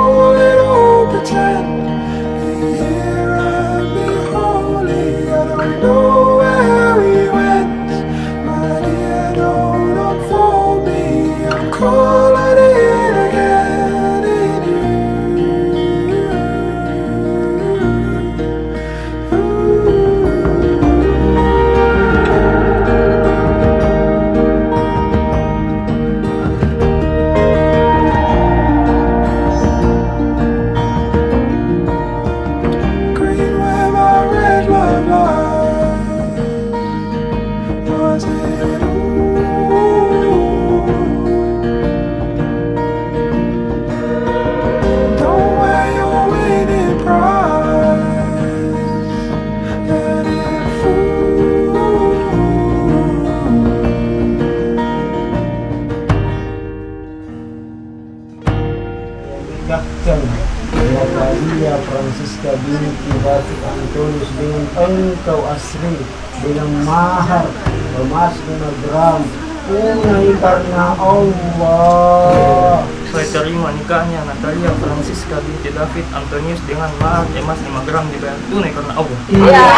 call it all pretend. Be here and be holy. I don't know where he went. My dear, don't unfold me. I'm calling it again in green where my red love lies. Was it don't wear your winning prize. Let it fool. Yakkan Natalia Francisca binti David Antonius dengan engkau asri dengan mahar emas 5 gram tunai karena Allah. Saya terima nikahnya Natalia Francisca binti David Antonius dengan mahar emas 5 gram dibayar tunai karena Allah. Iya.